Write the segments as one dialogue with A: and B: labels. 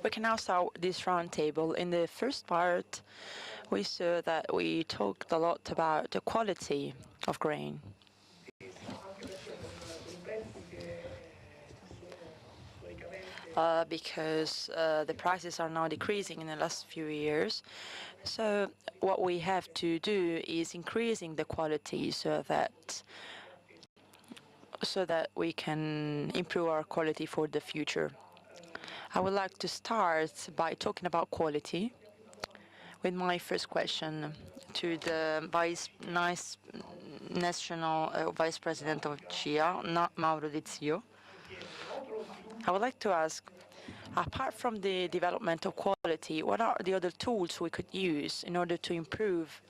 A: We can now start this roundtable. In the first part, we saw that we talked a lot about the quality of grain. Because the prices are now decreasing in the last few years. So what we have to do is increasing the quality so that we can improve our quality for the future. I would like to start by talking about quality with my first question to the National Vice President of CIA, Mauro Di Zio. I would like to ask, apart from the development of quality, what are the other tools we could use in order to improve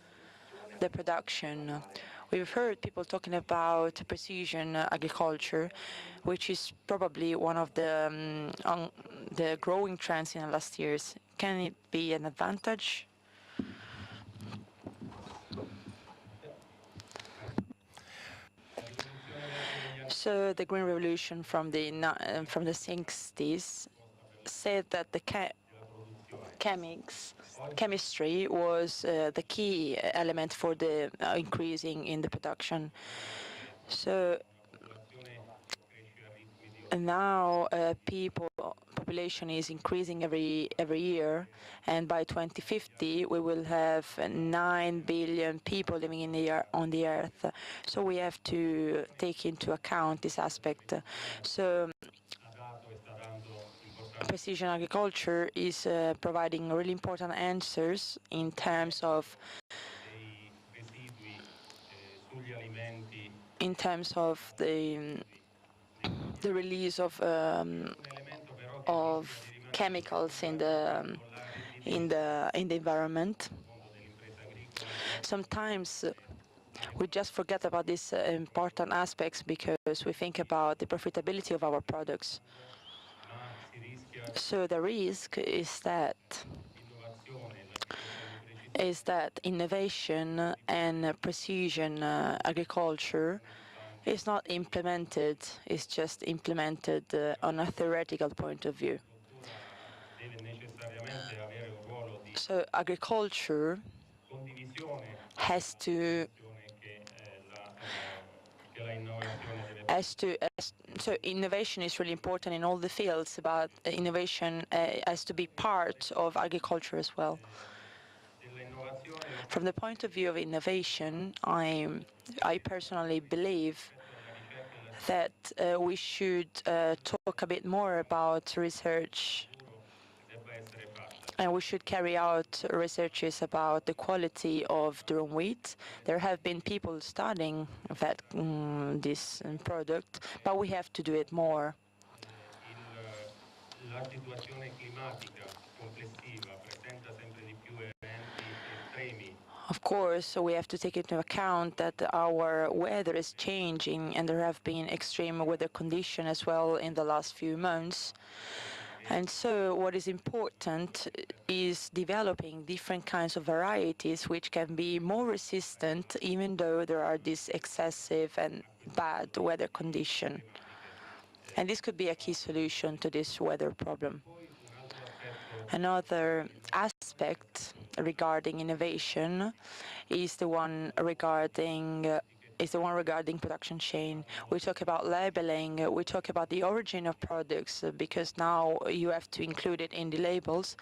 A: the production? We've heard people talking about precision agriculture, which is probably one of the growing trends in the last years. Can it be an advantage? So the Green Revolution from the 60s said that the chemistry was the key element for the increasing in the production. So now population is increasing every year, and by 2050 we will have 9 billion people living on the earth. So we have to take into account this aspect. So precision agriculture is providing really important answers in terms of the release of chemicals in the environment. Sometimes we just forget about these important aspects because we think about the profitability of our products. So the risk is that innovation and precision agriculture is not implemented, it's just implemented on a theoretical point of view. So agriculture so innovation is really important in all the fields, but innovation has to be part of agriculture as well. From the point of view of innovation, I personally believe that we should talk a bit more about research, and we should carry out researches about the quality of durum wheat. There have been people studying this product, but we have to do it more. Of course, we have to take into account that our weather is changing, and there have been extreme weather conditions as well in the last few months. And so what is important is developing different kinds of varieties which can be more resistant even though there are these excessive and bad weather conditions. And this could be a key solution to this weather problem. Another aspect regarding innovation is the one regarding production chain. We talk about labeling, we talk about the origin of products, because now you have to include it in the labels.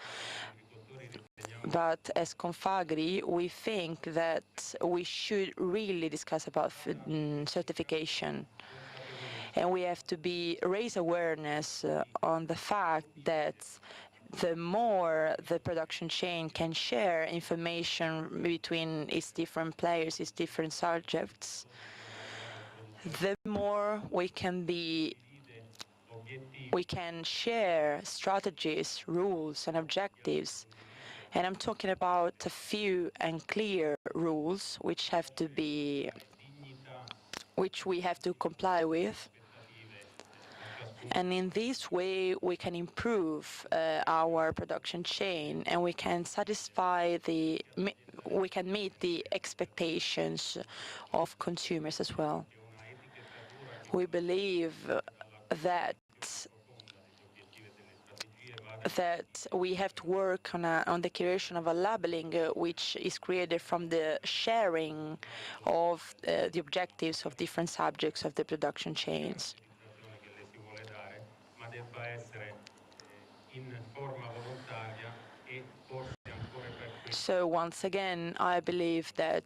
A: But as Confagri, we think that we should really discuss about certification. And we have to raise awareness on the fact that the more the production chain can share information between its different players, its different subjects, the more we can share strategies, rules, and objectives. And I'm talking about a few and clear rules which we have to comply with. And in this way, we can improve our production chain, and we can meet the expectations of consumers as well. We believe that that we have to work on the creation of a labeling which is created from the sharing of the objectives of different subjects of the production chains. So once again, I believe that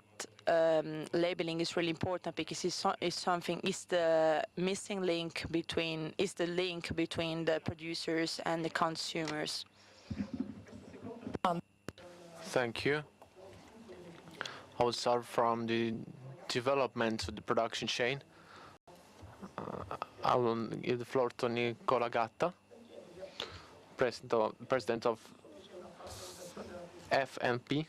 A: labeling is really important because it's the missing link between, is the link between the producers and the consumers.
B: Thank you. I will start from the development of the production chain. I will give the floor to Nicola Gatta, president of FNP.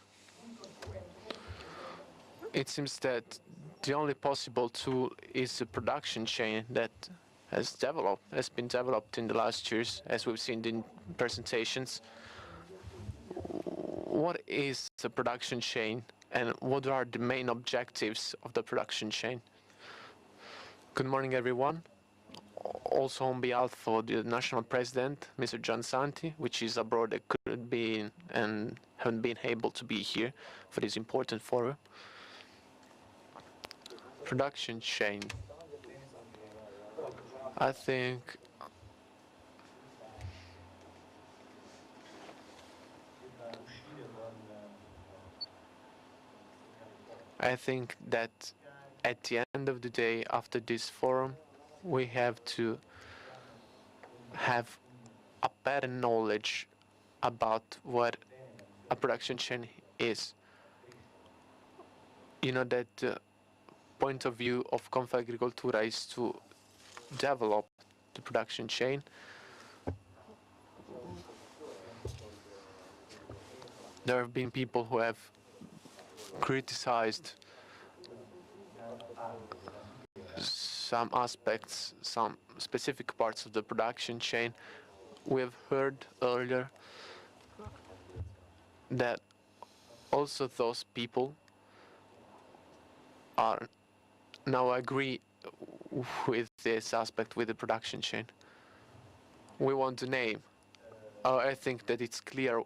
B: It seems that the only possible tool is a production chain that has been developed in the last years, as we've seen in presentations. What is the production chain, and what are the main objectives of the production chain? Good morning, everyone. Also on behalf of the national president, Mr. John Santi, which is abroad that couldn't be and haven't been able to be here for this important forum. Production chain. I think that at the end of the day, after this forum, we have to have a better knowledge about what a production chain is. You know that the point of view of Confagricoltura is to develop the production chain. There have been people who have criticized some aspects, some specific parts of the production chain. We have heard earlier that also those people are now agree with this aspect with the production chain. We want to name. I think that it's clear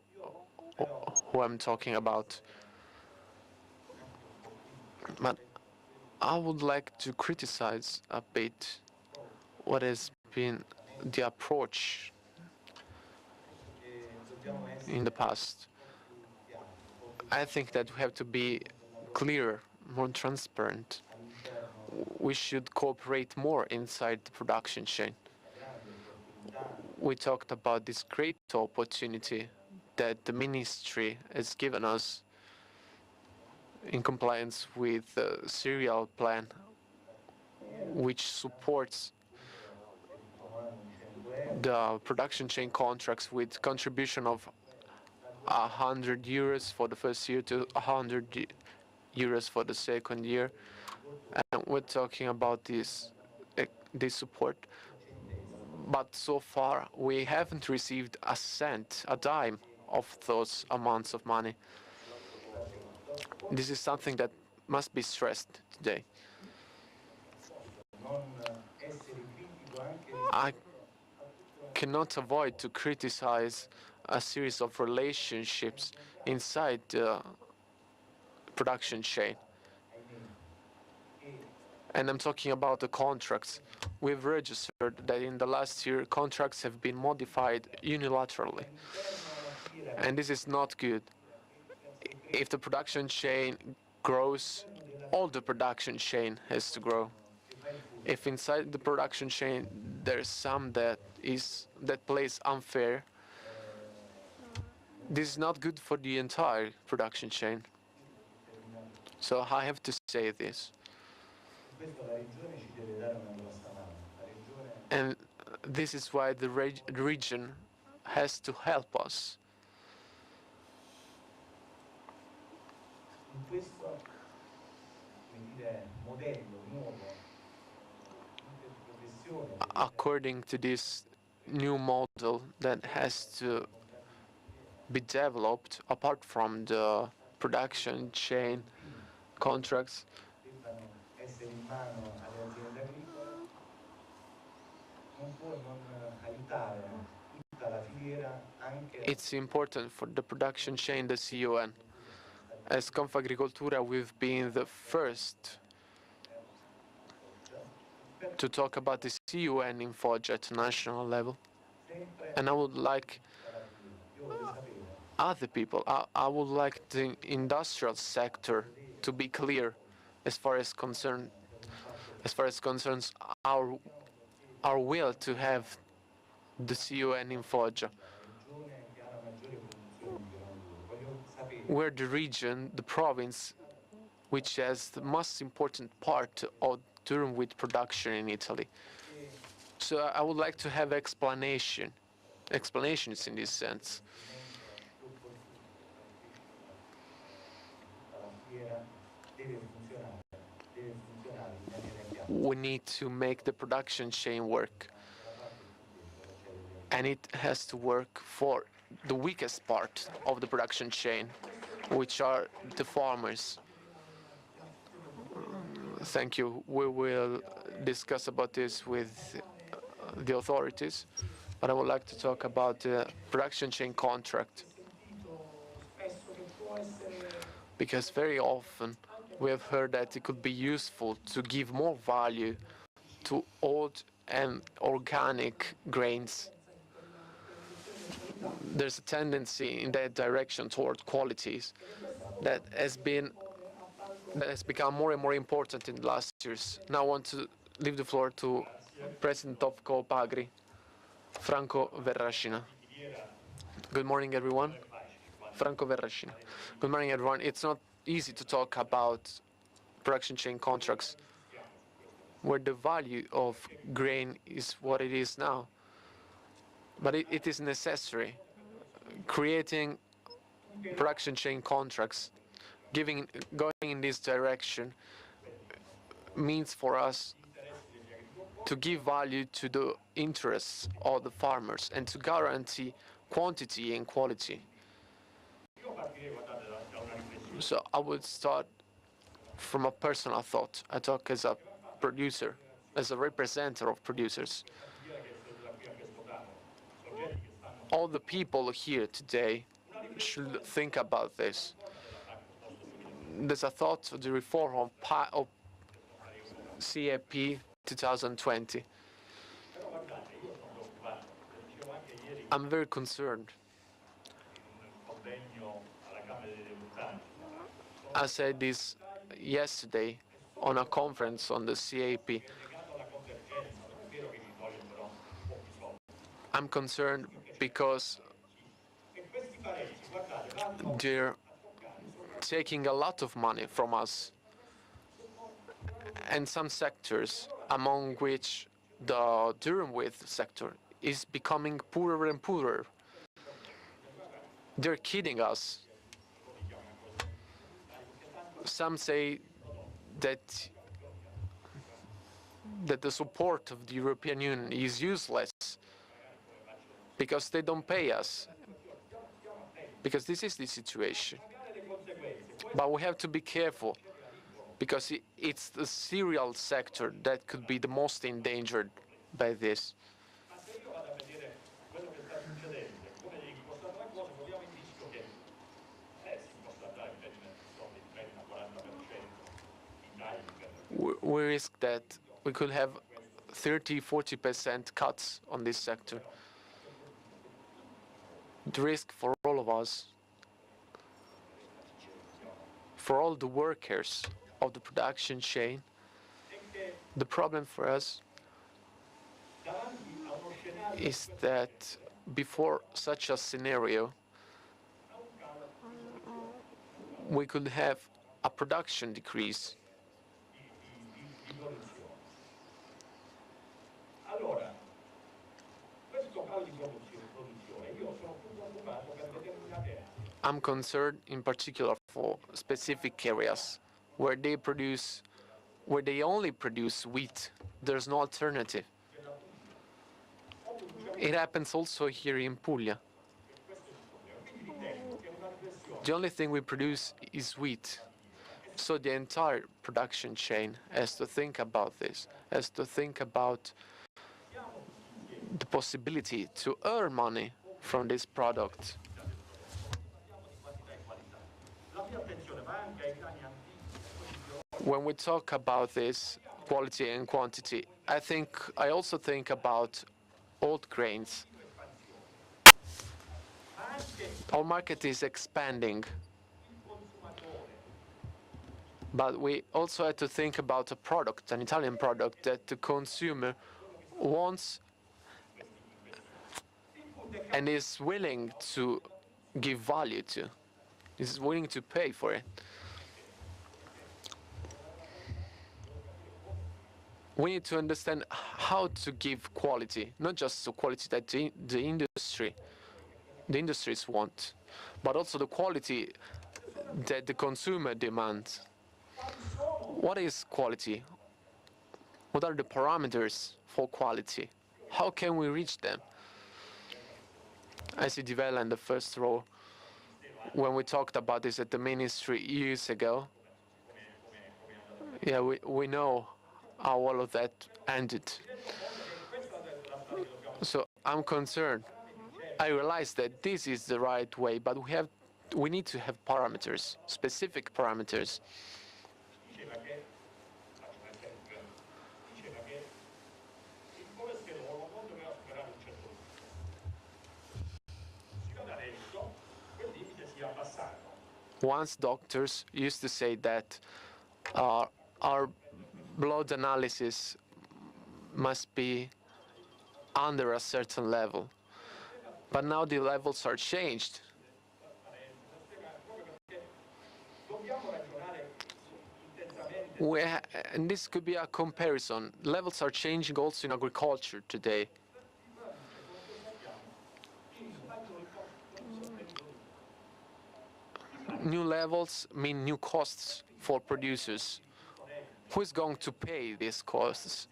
B: who I'm talking about. But I would like to criticize a bit what has been the approach in the past. I think that we have to be clearer, more transparent. We should cooperate more inside the production chain. We talked about this great opportunity that the ministry has given us in compliance with the serial plan, which supports the production chain contracts with contribution of €100 for the first year to €100 for the second year. And we're talking about this support. But so far, we haven't received a cent, a dime of those amounts of money. This is something that must be stressed today. I cannot avoid to criticize a series of relationships inside the production chain. And I'm talking about the contracts. We've registered that in the last year, contracts have been modified unilaterally. And this is not good. If the production chain grows, all the production chain has to grow. If inside the production chain there's some that plays unfair, this is not good for the entire production chain. So I have to say this. And this is why the region has to help us. According to this new model that has to be developed apart from the production chain contracts, It's important for the production chain, the CUN. As Confagricoltura, we've been the first to talk about the CUN in Foggia at national level. And I would like other people, I would like the industrial sector to be clear as far as concerns our will to have the CUN in Foggia. We're the region, the province, which has the most important part of durum wheat production in Italy. So I would like to have explanations in this sense. We need to make the production chain work, and it has to work for the weakest part of the production chain, which are the farmers. Thank you. We will discuss about this with the authorities, but I would like to talk about the production chain contract, because very often we have heard that it could be useful to give more value to old and organic grains. There's a tendency in that direction toward qualities that has become more and more important in the last years. Now I want to leave the floor to President of Coop Agri, Franco Verrascina. Good morning, everyone. Franco Verrascina. Good morning, everyone. It's not easy to talk about production chain contracts where the value of grain is what it is now. But it is necessary. Creating production chain contracts, going in this direction, means for us to give value to the interests of the farmers and to guarantee quantity and quality. So I would start from a personal thought. I talk as a producer, as a representative of producers. All the people here today should think about this. There's a thought of the reform of CAP 2020. I'm very concerned. I said this yesterday on a conference on the CAP. I'm concerned because they're taking a lot of money from us, and some sectors, among which the durum wheat sector, is becoming poorer and poorer. They're kidding us. Some say that the support of the European Union is useless because they don't pay us, because this is the situation. But we have to be careful, because it's the cereal sector that could be the most endangered by this. We risk that we could have 30–40% cuts on this sector. The risk for all of us, for all the workers of the production chain, the problem for us is that before such a scenario, we could have a production decrease. I'm concerned in particular for specific areas where they only produce wheat. There's no alternative. It happens also here in Puglia. The only thing we produce is wheat. So the entire production chain has to think about this, has to think about the possibility to earn money from this product. When we talk about this quality and quantity, I also think about old grains. Our market is expanding, but we also have to think about a product, an Italian product that the consumer wants and is willing to give value to, is willing to pay for it. We need to understand how to give quality, not just the quality that the industries want, but also the quality that the consumer demands. What is quality? What are the parameters for quality? How can we reach them? I see Divella in the first row. When we talked about this at the ministry years ago, yeah, we know how all of that ended. So I'm concerned. I realize that this is the right way, but we need to have parameters, specific parameters. Once doctors used to say that our blood analysis must be under a certain level, but now the levels are changed. And this could be a comparison. Levels are changing also in agriculture today. New levels mean new costs for producers. Who is going to pay these costs?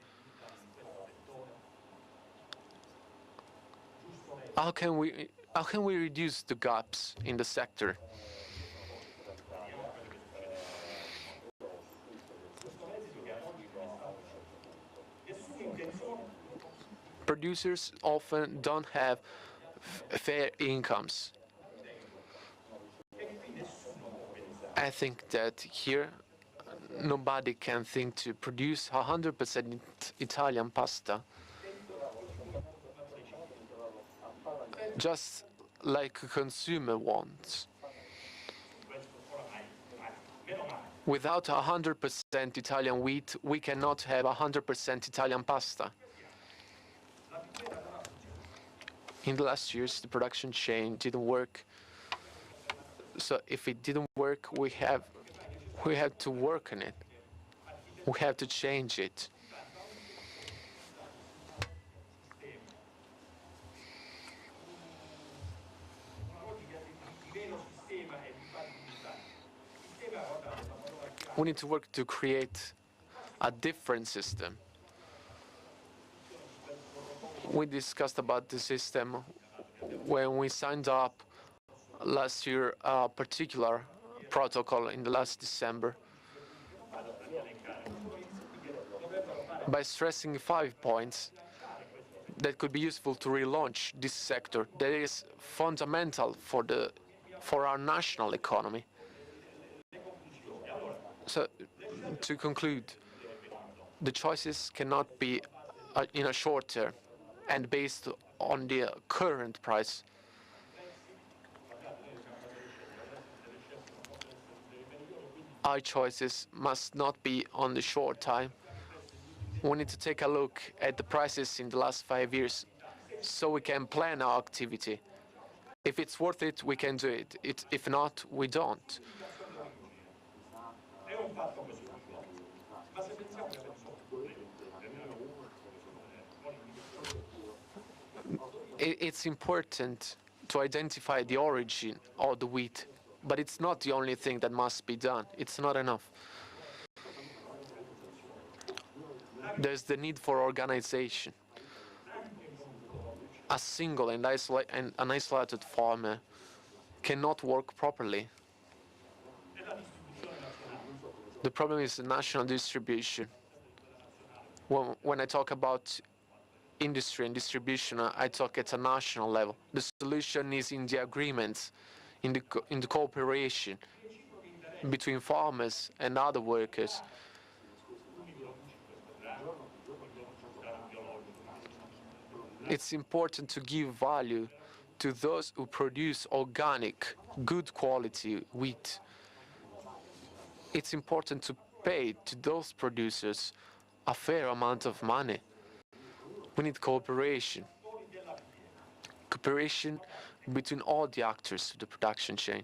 B: How can we reduce the gaps in the sector? Producers often don't have fair incomes. I think that here nobody can think to produce 100% Italian pasta just like a consumer wants. Without 100% Italian wheat, we cannot have 100% Italian pasta. In the last years, the production chain didn't work. So if it didn't work, we have to work on it. We have to change it. We need to work to create a different system. We discussed about the system when we signed up last year a particular protocol in the last December by stressing 5 points that could be useful to relaunch this sector that is fundamental for our national economy. So, to conclude, the choices cannot be in a short term and based on the current price. Our choices must not be on the short time. We need to take a look at the prices in the last 5 years so we can plan our activity. If it's worth it, we can do it. If not, we don't. It's important to identify the origin of the wheat, but it's not the only thing that must be done. It's not enough. There's the need for organization. A single and an isolated farmer cannot work properly. The problem is the national distribution. When I talk about industry and distribution, I talk at a national level. The solution is in the agreements, in the cooperation between farmers and other workers. It's important to give value to those who produce organic, good quality wheat. It's important to pay to those producers a fair amount of money. We need cooperation. Cooperation between all the actors of the production chain.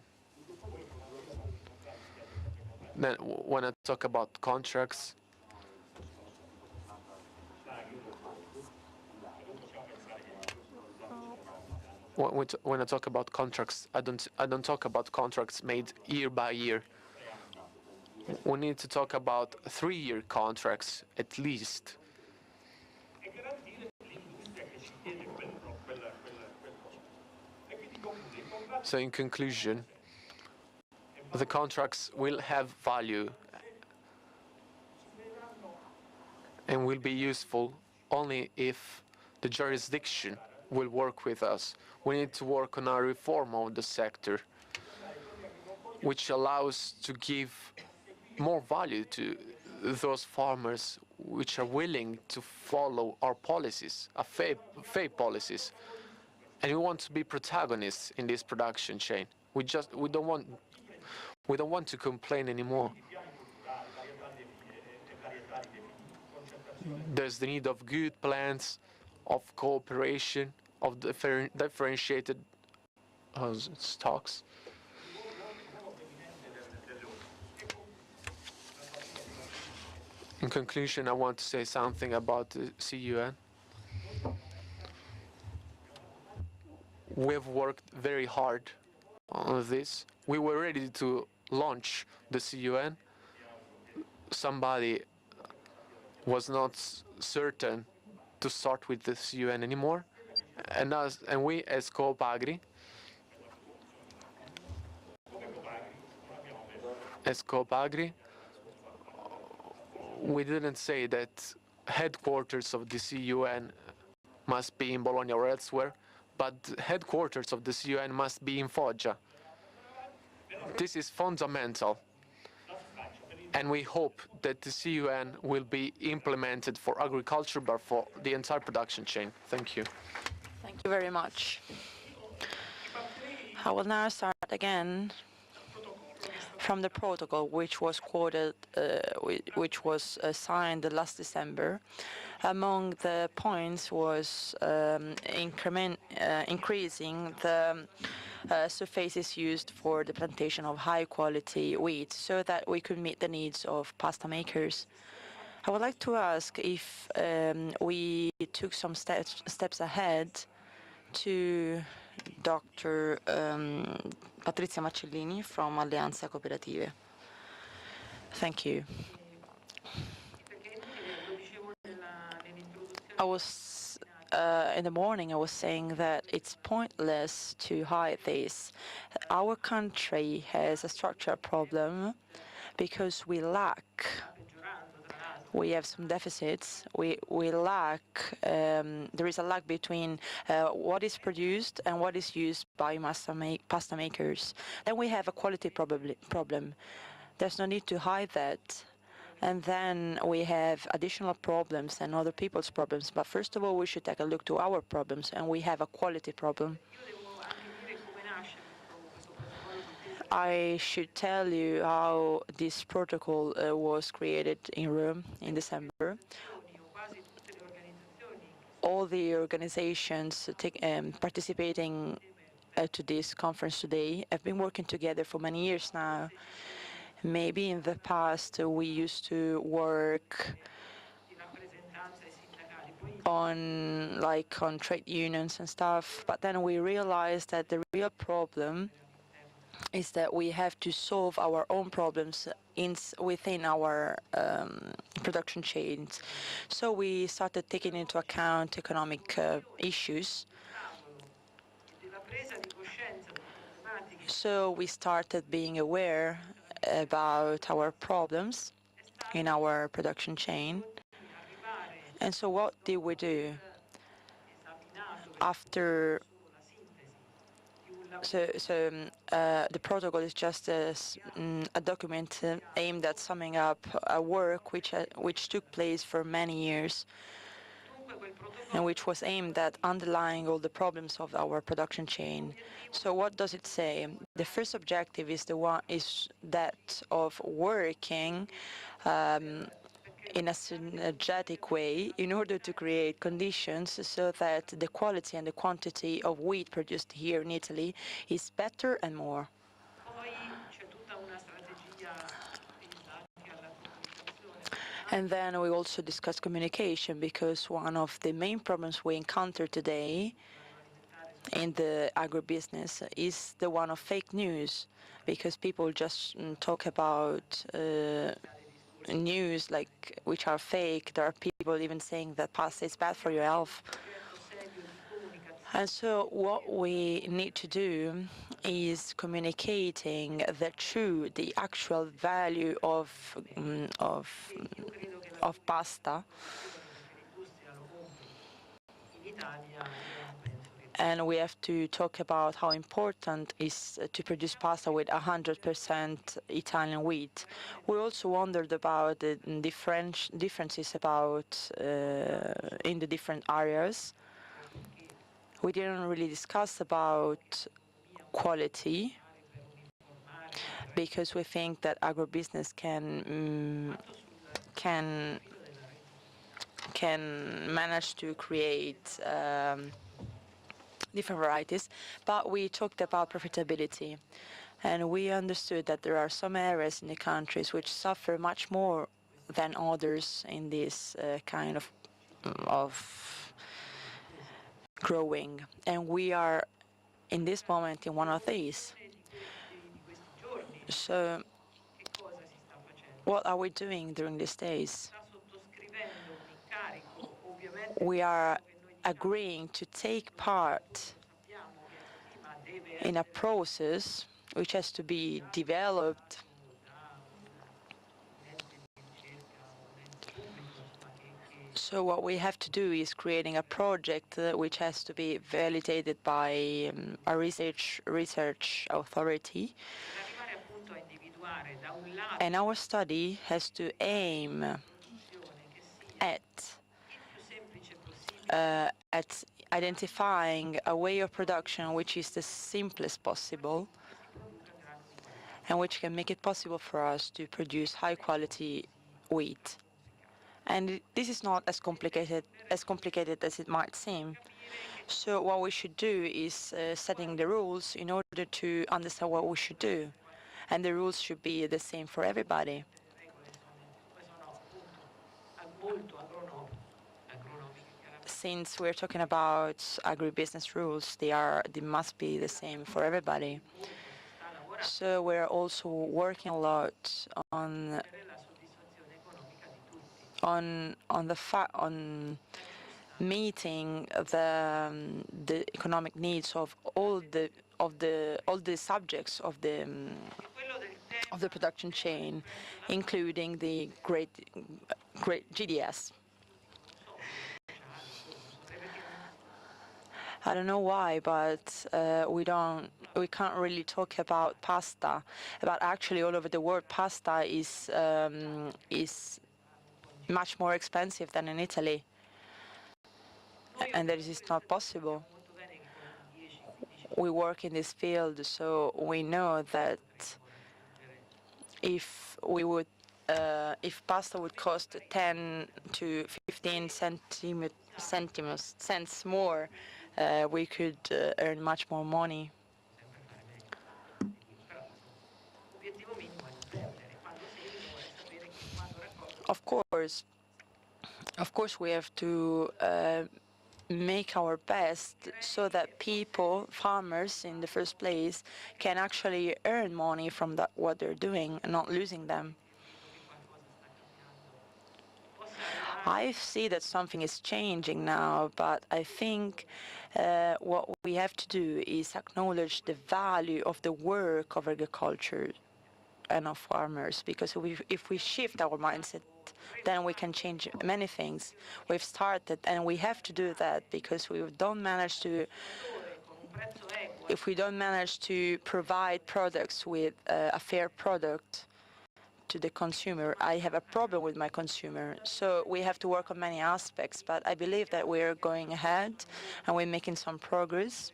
B: Then when I talk about contracts, when I talk about contracts, I don't talk about contracts made year by year. We need to talk about 3-year contracts at least. So in conclusion, the contracts will have value and will be useful only if the jurisdiction will work with us. We need to work on a reform of the sector, which allows to give more value to those farmers which are willing to follow our policies, our fair policies. And we want to be protagonists in this production chain. We don't want to complain anymore. There's the need of good plans, of cooperation, of differentiated stocks. In conclusion, I want to say something about the CUN. We've worked very hard on this. We were ready to launch the CUN. Somebody was not certain to start with the CUN anymore. And we, as Coop Agri, we didn't say that headquarters of the CUN must be in Bologna or elsewhere, but headquarters of the CUN must be in Foggia. This is fundamental, and we hope that the CUN will be implemented for agriculture, but for the entire production chain. Thank you.
A: Thank you very much. I will now start again from the protocol, which was quoted, which was signed last December. Among the points was increasing the surfaces used for the plantation of high-quality wheat, so that we could meet the needs of pasta makers. I would like to ask if we took some steps ahead to Dr. Patrizia Marcellini from Alleanza Cooperative. Thank you. I was in the morning I was saying that it's pointless to hide this. Our country has a structural problem because we have some deficits. We lack. There is a lag between what is produced and what is used by pasta makers. Then we have a quality problem. There's no need to hide that. And then we have additional problems and other people's problems. But first of all, we should take a look to our problems, and we have a quality problem. I should tell you how this protocol was created in Rome in December. All the organizations participating to this conference today have been working together for many years now. Maybe in the past we used to work on trade unions and stuff, but then we realized that the real problem is that we have to solve our own problems within our production chains. So we started taking into account economic issues. So we started being aware about our problems in our production chain. And so what did we do? after the protocol is just a document aimed at summing up a work which took place for many years and which was aimed at underlying all the problems of our production chain. So what does it say? The first objective is that of working in a synergetic way in order to create conditions so that the quality and the quantity of wheat produced here in Italy is better and more. And then we also discussed communication, because one of the main problems we encounter today in the agribusiness is the one of fake news, because people just talk about news like which are fake. There are people even saying that pasta is bad for your health. And so what we need to do is communicating the actual value of pasta. And we have to talk about how important it is to produce pasta with 100% Italian wheat. We also wondered about the differences in the different areas. We didn't really discuss about quality, because we think that agribusiness can manage to create different varieties, but we talked about profitability, and we understood that there are some areas in the countries which suffer much more than others in this kind of growing, and we are in this moment in one of these. So what are we doing during these days? We are agreeing to take part in a process which has to be developed So what we have to do is creating a project which has to be validated by a research authority. And our study has to aim at identifying a way of production which is the simplest possible and which can make it possible for us to produce high-quality wheat. And this is not as complicated as it might seem. So what we should do is setting the rules in order to understand what we should do. And the rules should be the same for everybody. Since we're talking about agribusiness rules, they must be the same for everybody. So we're also working a lot on meeting the economic needs of all the subjects of the production chain, including the great GDS. I don't know why, but we can't really talk about pasta. But actually, all over the world, pasta is much more expensive than in Italy, and that is not possible. We work in this field, so we know that if pasta would cost 10 to 15 cents more, we could earn much more money. Of course, we have to make our best so that farmers in the first place, can actually earn money from what they're doing and not losing them. I see that something is changing now, but I think what we have to do is acknowledge the value of the work of agriculture. and of farmers, because if we shift our mindset, then we can change many things. We've started, and we have to do that, because if we don't manage to provide products with a fair product to the consumer, I have a problem with my consumer. So we have to work on many aspects, but I believe that we're going ahead and we're making some progress.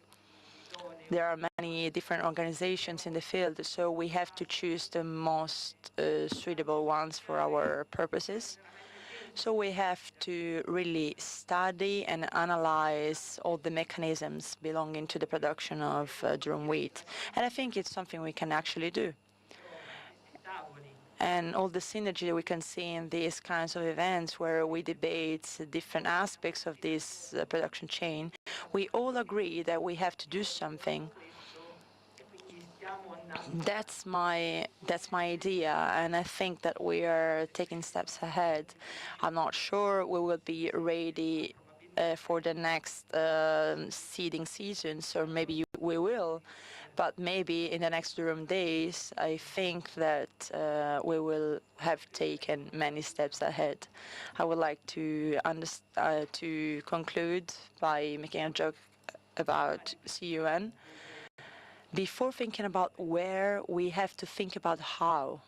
A: There are many different organizations in the field, so we have to choose the most suitable ones for our purposes. So we have to really study and analyze all the mechanisms belonging to the production of durum wheat. And I think it's something we can actually do. And all the synergy we can see in these kinds of events where we debate different aspects of this production chain, we all agree that we have to do something. That's my idea, and I think that we are taking steps ahead. I'm not sure we will be ready for the next seeding seasons, or maybe we will, but maybe in the next DurumDays, I think that we will have taken many steps ahead. I would like to conclude by making a joke about CUN. Before thinking about where, we have to think about how.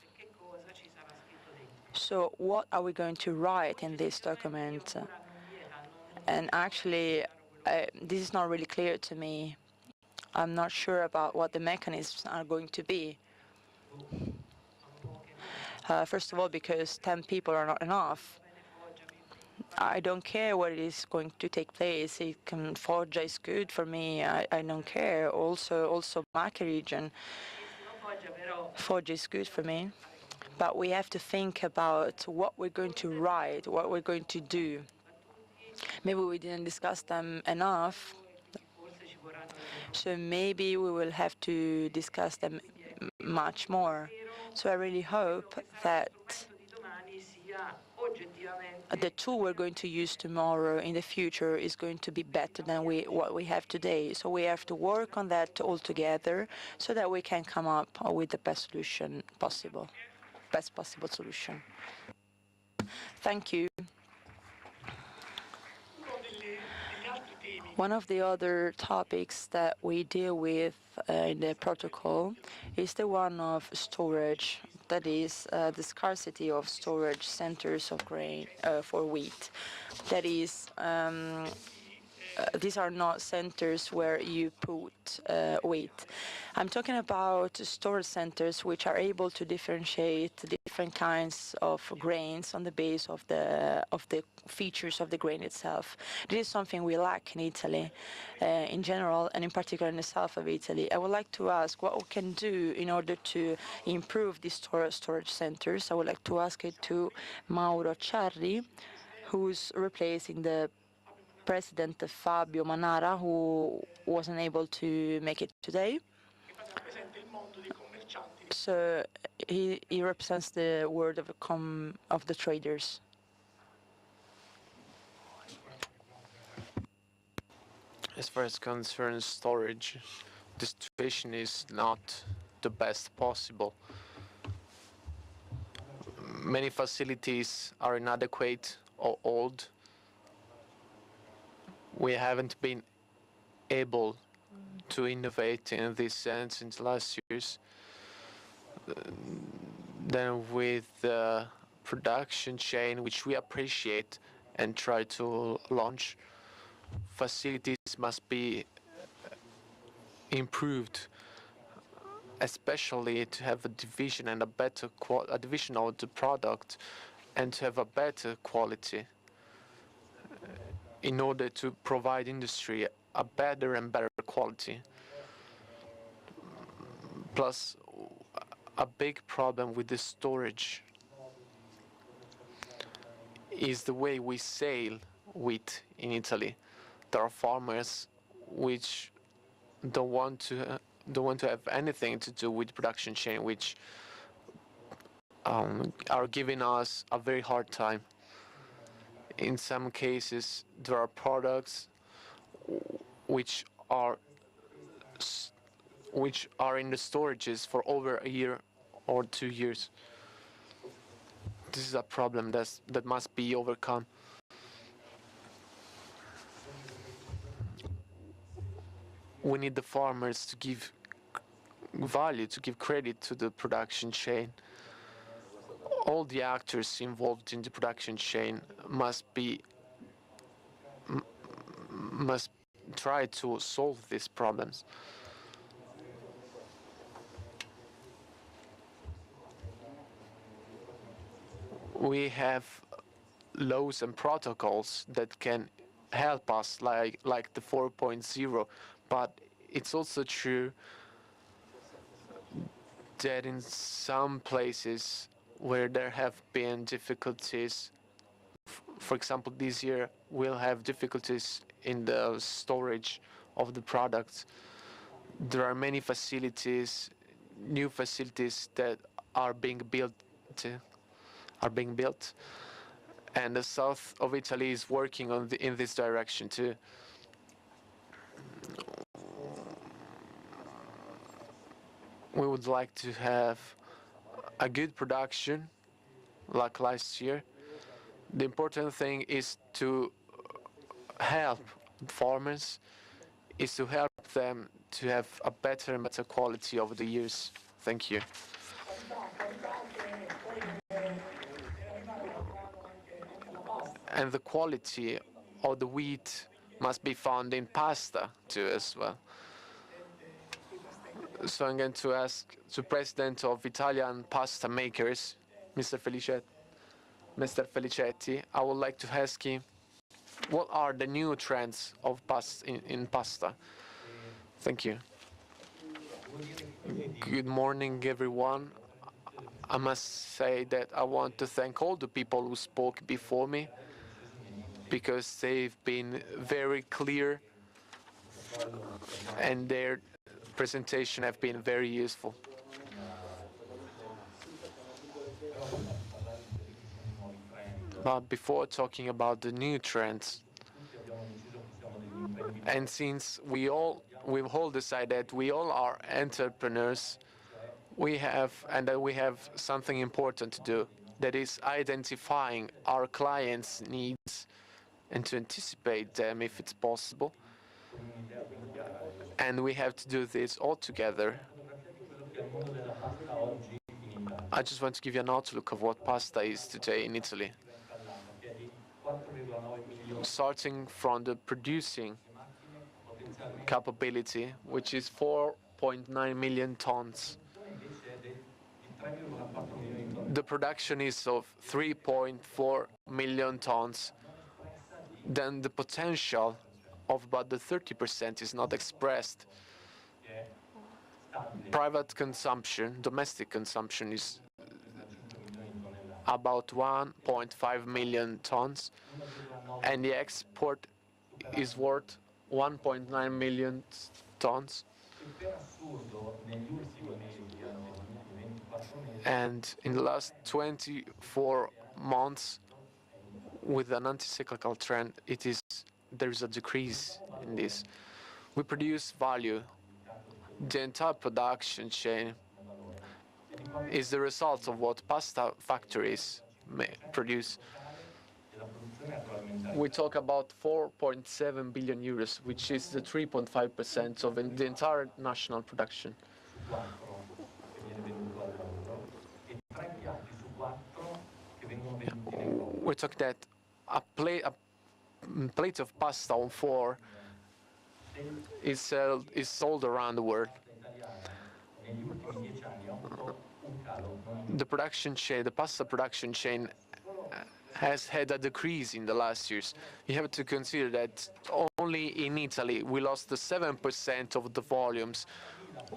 A: So what are we going to write in this document? And actually, this is not really clear to me. I'm not sure about what the mechanisms are going to be. First of all, because 10 people are not enough. I don't care what is going to take place. Foggia is good for me. I don't care. Also Marche region, Foggia is good for me. But we have to think about what we're going to write, what we're going to do. Maybe we didn't discuss them enough, so maybe we will have to discuss them much more. So I really hope that the tool we're going to use tomorrow in the future is going to be better than what we have today. So we have to work on that all together so that we can come up with the best solution possible, best possible solution. Thank you. One of the other topics that we deal with in the protocol is the one of storage, that is the scarcity of storage centers of grain for wheat. That is, these are not centers where you put wheat. I'm talking about storage centers which are able to differentiate different kinds of grains on the base of the features of the grain itself. This is something we lack in Italy in general, and in particular in the south of Italy. I would like to ask what we can do in order to improve these storage centers. I would like to ask it to Mauro Ciarri, who's replacing the President Fabio Manara, who wasn't able to make it today. So he represents the word of the traders.
B: As far as concerns storage, the situation is not the best possible. Many facilities are inadequate or old. We haven't been able to innovate in this sense in the last years. Then with the production chain, which we appreciate and try to launch, facilities must be improved, especially to have a division and a division of the product, and to have a better quality in order to provide industry a better and better quality. Plus, a big problem with the storage is the way we sell wheat in Italy. There are farmers which don't want to have anything to do with production chain, which are giving us a very hard time. In some cases, there are products which are in the storages for over a year or 2 years. This is a problem that must be overcome. We need the farmers to give value, to give credit to the production chain. All the actors involved in the production chain must try to solve these problems. We have laws and protocols that can help us, like the 4.0, but it's also true that in some places where there have been difficulties, for example, this year we'll have difficulties in the storage of the products. There are many facilities, new facilities that are being built, and the south of Italy is working in this direction too. We would like to have a good production like last year. The important thing is to help farmers, is to help them to have a better and better quality over the years. Thank you. And the quality of the wheat must be found in pasta too as well. So I'm going to ask the president of Italian pasta makers, Mr. Felicetti, I would like to ask him, what are the new trends of in pasta? Thank you. Good morning, everyone. I must say that I want to thank all the people who spoke before me, because they've been very clear and their presentation have been very useful. But before talking about the new trends, and since we've all decided we all are entrepreneurs, we have something important to do, that is identifying our clients' needs and to anticipate them if it's possible. And we have to do this all together. I just want to give you an outlook of what pasta is today in Italy. Starting from the producing capability, which is 4.9 million tons. The production is of 3.4 million tons. Then the potential of about the 30% is not expressed. Private consumption, domestic consumption, is about 1.5 million tons, and the export is worth 1.9 million tons. And in the last 24 months, with an anti-cyclical trend, there is a decrease in this. We produce value. The entire production chain is the result of what pasta factories produce. We talk about 4.7 billion euros, which is the 3.5% of the entire national production. We talk that a plate of pasta on 4 is sold around the world. The production chain, the pasta production chain, has had a decrease in the last years. You have to consider that only in Italy we lost the 7% of the volumes,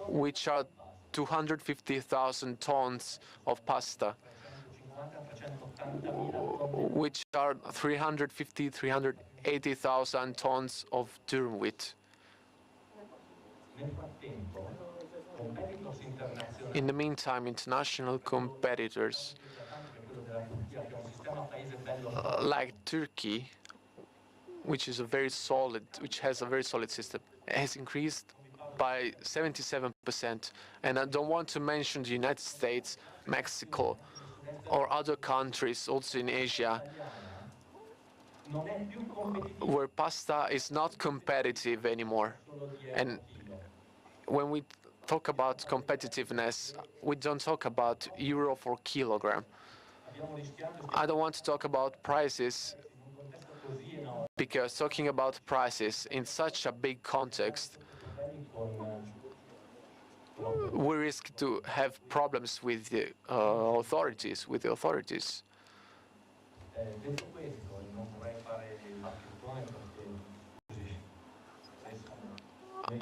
B: which are 250,000 tons of pasta, which are 380,000 tons of durum wheat. In the meantime, international competitors like Turkey, which has a very solid system, has increased by 77%. And I don't want to mention the United States, Mexico, or other countries also in Asia, where pasta is not competitive anymore. And when we talk about competitiveness, we don't talk about euro for kilogram. I don't want to talk about prices, because talking about prices in such a big context, we risk to have problems with the authorities.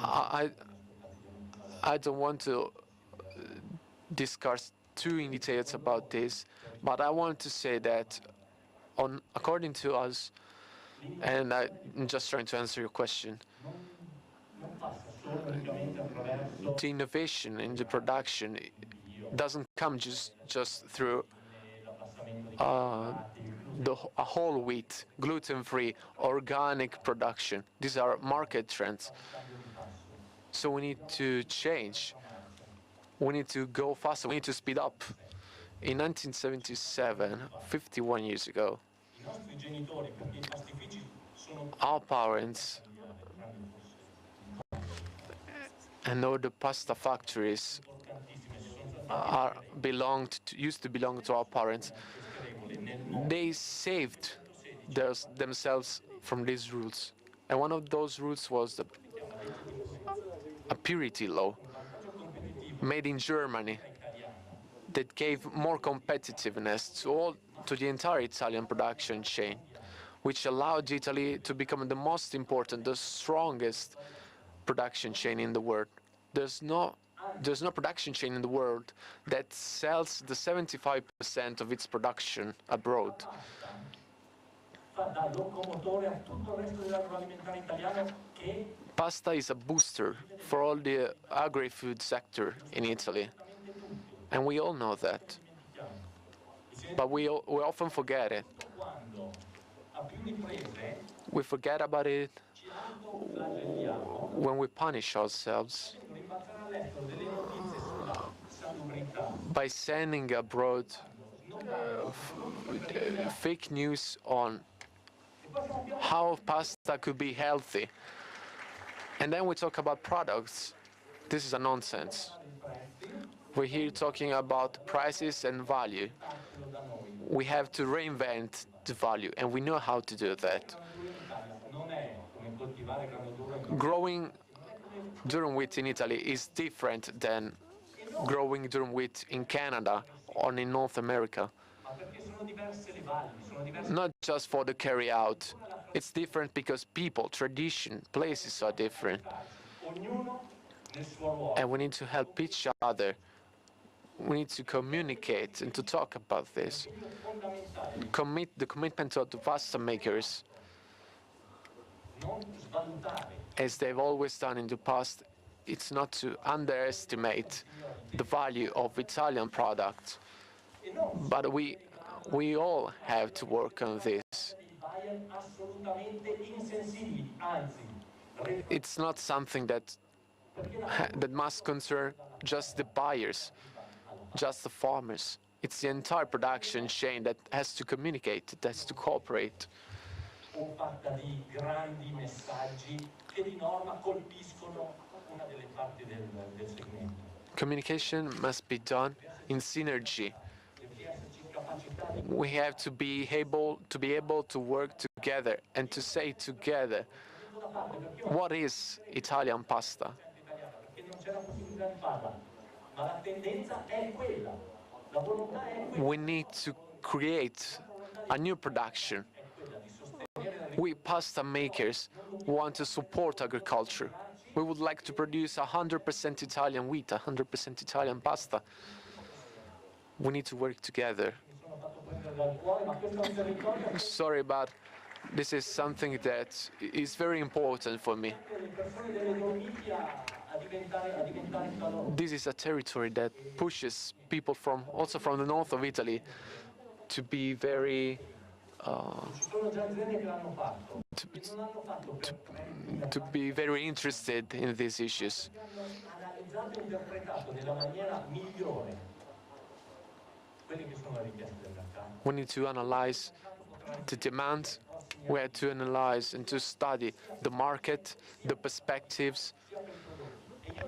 B: I, I don't want to discuss too in details about this, but I want to say that according to us, and I'm just trying to answer your question, the innovation in the production doesn't come just through a whole wheat, gluten-free, organic production. These are market trends. So we need to change. We need to go faster. We need to speed up. In 1977, 51 years ago, our parents and all the pasta factories used to belong to our parents. They saved themselves from these rules. And one of those rules was a purity law made in Germany that gave more competitiveness to the entire Italian production chain, which allowed Italy to become the most important, the strongest production chain in the world. There's no production chain in the world that sells the 75% of its production abroad. Pasta is a booster for all the agri-food sector in Italy, and we all know that. But we often forget it. We forget about it when we punish ourselves by sending abroad fake news on how pasta could be healthy. And then we talk about products. This is a nonsense. We're here talking about prices and value. We have to reinvent the value, and we know how to do that. Growing durum wheat in Italy is different than growing durum wheat in Canada or in North America. Not just for the carry out. It's different because people, tradition, places are different. And we need to help each other. We need to communicate and to talk about this. The commitment of the pasta makers, as they've always done in the past, it's not to underestimate the value of Italian products. But we all have to work on this. It's not something that must concern just the buyers, just the farmers. It's the entire production chain that has to communicate, that has to cooperate. Communication must be done in synergy. We have to be able to work together and to say together, what is Italian pasta? We need to create a new production. We pasta makers want to support agriculture. We would like to produce 100% Italian wheat, 100% Italian pasta. We need to work together. Sorry, but this is something that is very important for me. This is a territory that pushes people also from the north of Italy to be very to be very interested in these issues. We need to analyze the demand, we have to analyze and to study the market, the perspectives,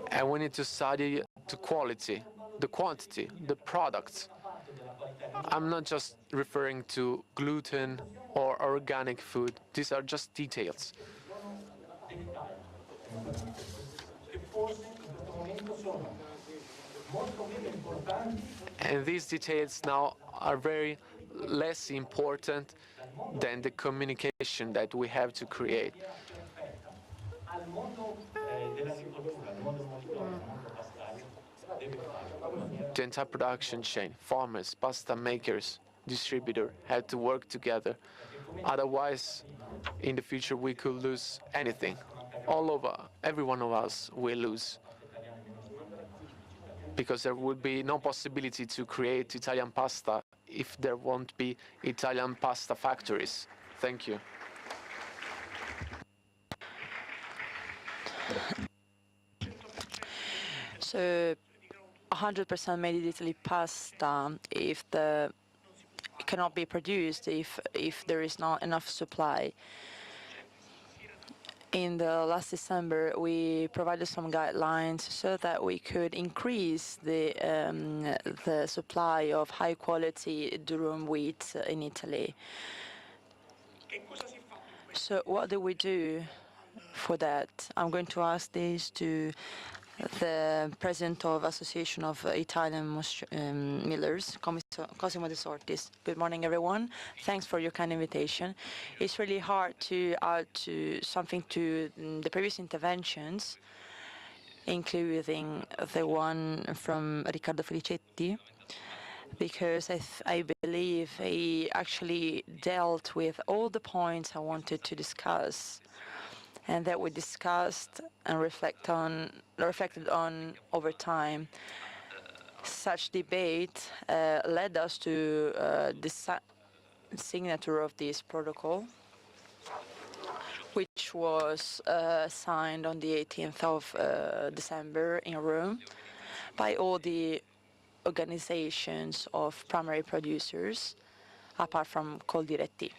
B: and we need to study the quality, the quantity, the products. I'm not just referring to gluten or organic food. These are just details. And these details now are very less important than the communication that we have to create. The entire production chain, farmers, pasta makers, distributor had to work together. Otherwise, in the future, we could lose anything. All over, every one of us will lose. Because there would be no possibility to create Italian pasta if there won't be Italian pasta factories. Thank you.
A: So 100% made in Italy pasta, if the it cannot be produced if there is not enough supply. In the last December, we provided some guidelines so that we could increase the supply of high-quality durum wheat in Italy. So what do we do for that? I'm going to ask this to the president of Association of Italian Millers, Cosimo De Sortis. Good morning, everyone. Thanks for your kind invitation. It's really hard to add something to the previous interventions, including the one from Riccardo Felicetti, because I believe he actually dealt with all the points I wanted to discuss and that we discussed and reflected on over time. Such debate led us to the signature of this protocol, which was signed on the 18th of December in Rome by all the organizations of primary producers, apart from Coldiretti.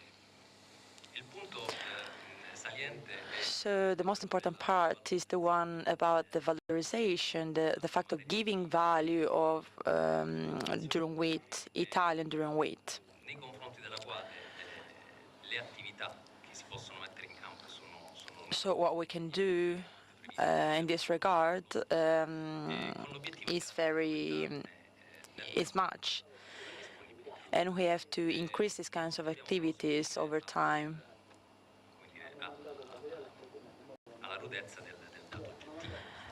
A: So the most important part is the one about the valorization, the fact of giving value of durum wheat, Italian durum wheat. So what we can do in this regard is much, and we have to increase these kinds of activities over time.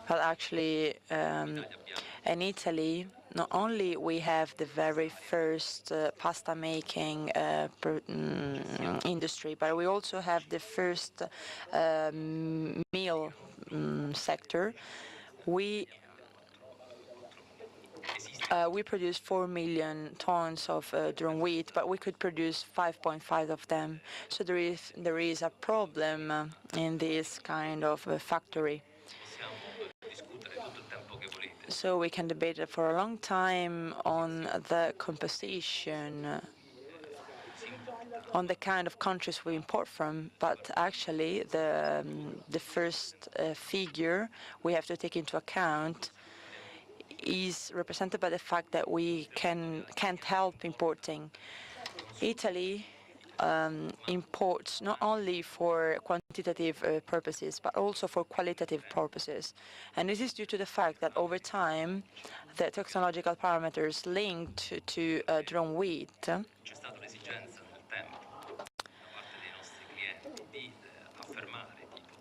A: Well, actually, in Italy, not only we have the very first pasta making industry, but we also have the first meal sector. We produce 4 million tons of durum wheat, but we could produce 5.5 of them. So there is a problem in this kind of factory. So we can debate for a long time on the composition, on the kind of countries we import from, but actually the first figure we have to take into account is represented by the fact that we can't help importing. Italy imports not only for quantitative purposes, but also for qualitative purposes. And this is due to the fact that over time, the technological parameters linked to durum wheat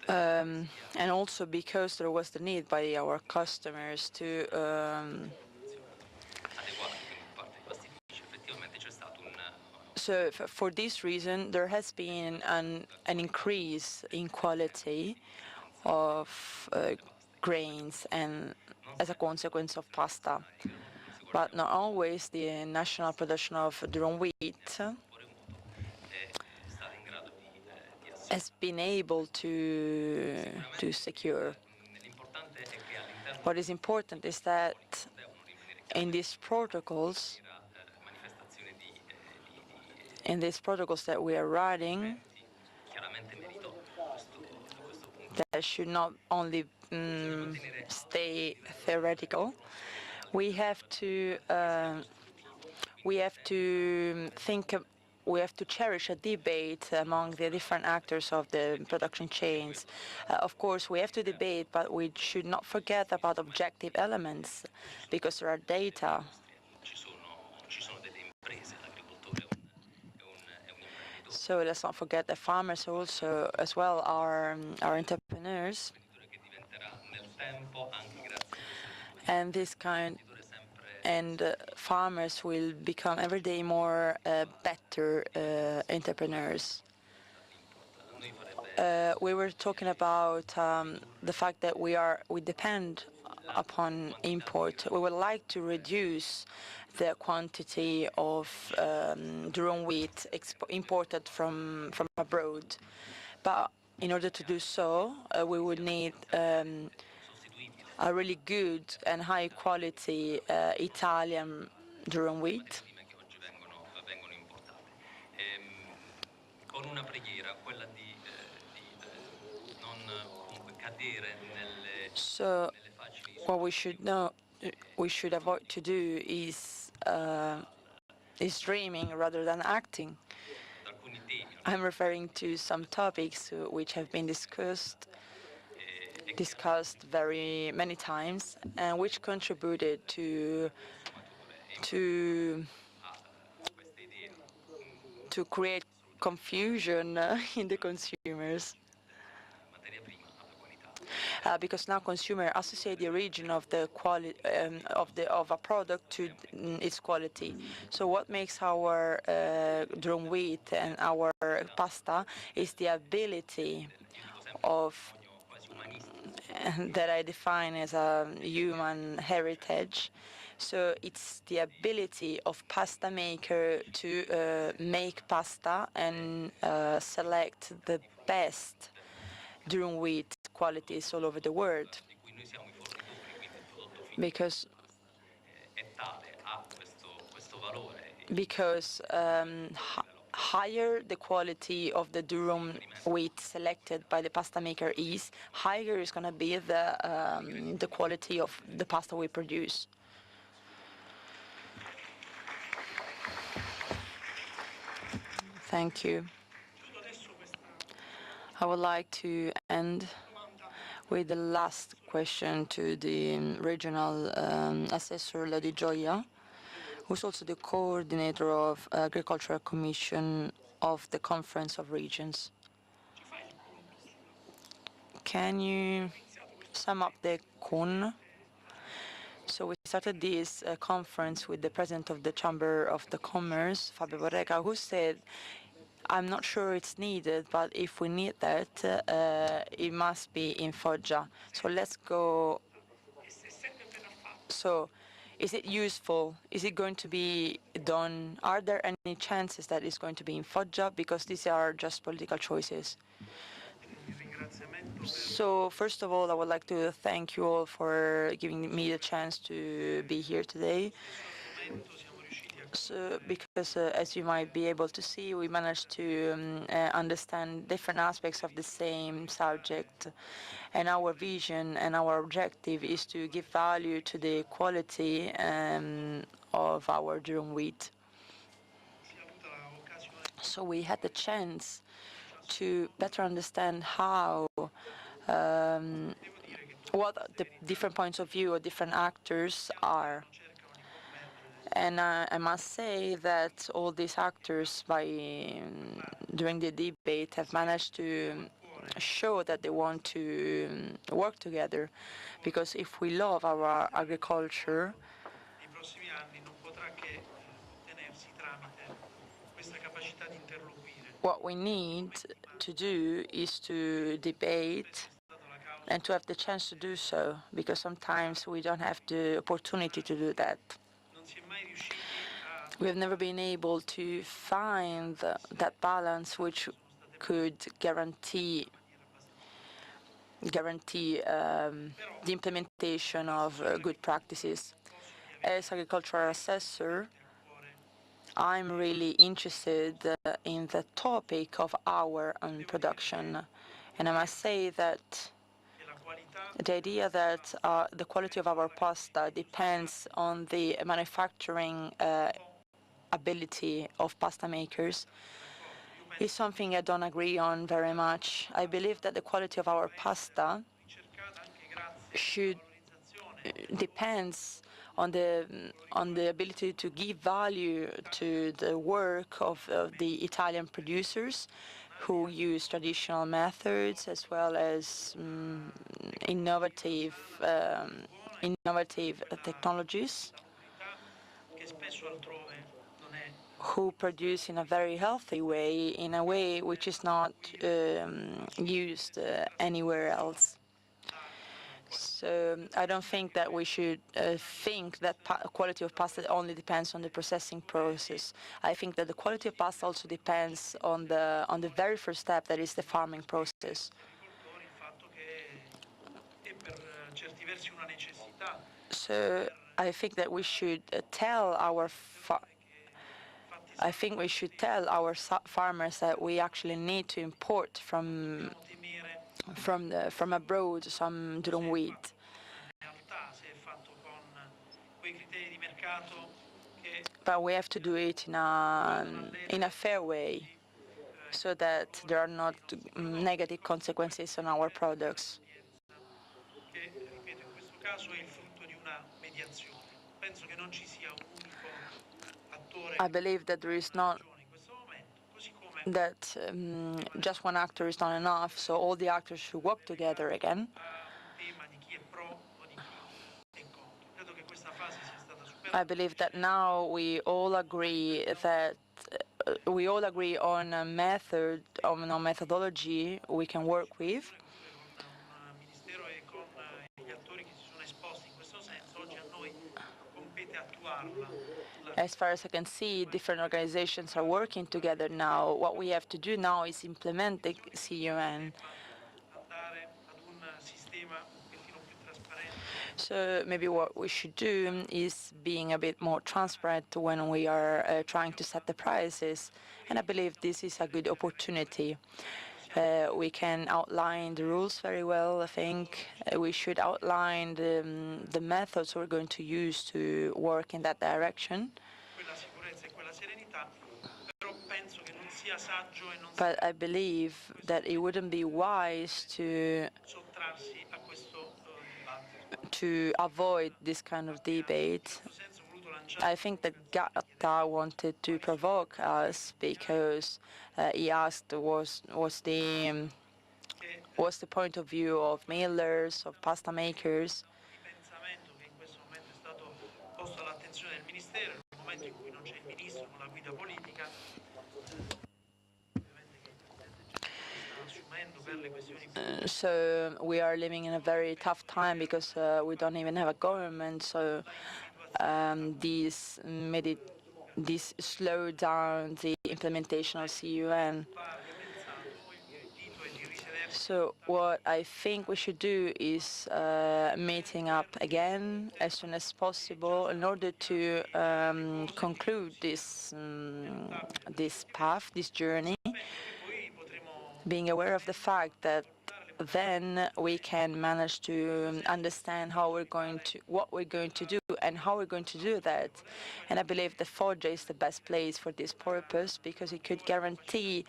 A: and also because there was the need by our customers to so for this reason, there has been an increase in quality of grains and as a consequence of pasta. But not always the national production of durum wheat has been able to secure. What is important is that in these protocols, that we are writing, that should not only stay theoretical. We have to think. We have to cherish a debate among the different actors of the production chains. Of course, we have to debate, but we should not forget about objective elements, because there are data. So let's not forget that farmers also, as well, are entrepreneurs, and farmers will become every day more better entrepreneurs. We were talking about the fact that we depend upon import. We would like to reduce the quantity of durum wheat imported from abroad, but in order to do so, we would need a really good and high quality Italian durum wheat. So what we should avoid to do is dreaming rather than acting. I'm referring to some topics which have been discussed very many times, and which contributed to create confusion in the consumers. Because now consumers associate the origin of the quality of a product to its quality. So what makes our durum wheat and our pasta is the ability of that I define as a human heritage. So it's the ability of pasta maker to make pasta and select the best durum wheat qualities all over the world, because higher the quality of the durum wheat selected by the pasta maker is, higher is going to be the quality of the pasta we produce. Thank you. I would like to end with the last question to the regional assessor, Lady Gioia, who's also the coordinator of Agricultural Commission of the Conference of Regions. Can you sum up the CON? So we started this conference with the president of the Chamber of the Commerce, Fabio Borrega, who said, I'm not sure it's needed, but if we need that, it must be in Foggia. So let's go. So is it useful? Is it going to be done? Are there any chances that it's going to be in Foggia? Because these are just political choices. So first of all, I would like to thank you all for giving me the chance to be here today. So, because as you might be able to see, we managed to understand different aspects of the same subject, and our vision and our objective is to give value to the quality of our durum wheat. So we had the chance to better understand how what the different points of view or different actors are. And I must say that all these actors, during the debate, have managed to show that they want to work together, because if we love our agriculture, what we need to do is to debate and to have the chance to do so, because sometimes we don't have the opportunity to do that. We have never been able to find that balance which could guarantee the implementation of good practices. As agricultural assessor, I'm really interested in the topic of our own production. And I must say that the idea that the quality of our pasta depends on the manufacturing ability of pasta makers is something I don't agree on very much. I believe that the quality of our pasta should depends on the ability to give value to the work of the Italian producers who use traditional methods as well as innovative technologies, who produce in a very healthy way, in a way which is not used anywhere else. So I don't think that we should think that quality of pasta only depends on the processing process. I think that the quality of pasta also depends on the very first step, that is the farming process. So I think that we should tell our farmers that we actually need to import from abroad some durum wheat. But we have to do it in a fair way, so that there are not negative consequences on our products. I believe that there is not that just one actor is not enough, so all the actors should work together again. I believe that now we all agree on a method, on a methodology we can work with. As far as I can see, different organizations are working together now. What we have to do now is implement the CUN. So maybe what we should do is being a bit more transparent when we are trying to set the prices. And I believe this is a good opportunity. We can outline the rules very well, I think. We should outline the methods we're going to use to work in that direction. But I believe that it wouldn't be wise to avoid this kind of debate. I think that Gatta wanted to provoke us because he asked what's the point of view of millers, of pasta makers. So we are living in a very tough time because we don't even have a government. So this slowed down the implementation of CUN. So what I think we should do is meeting up again as soon as possible in order to conclude this path, this journey, being aware of the fact that then we can manage to understand what we're going to do and how we're going to do that. And I believe the Foggia is the best place for this purpose because it could guarantee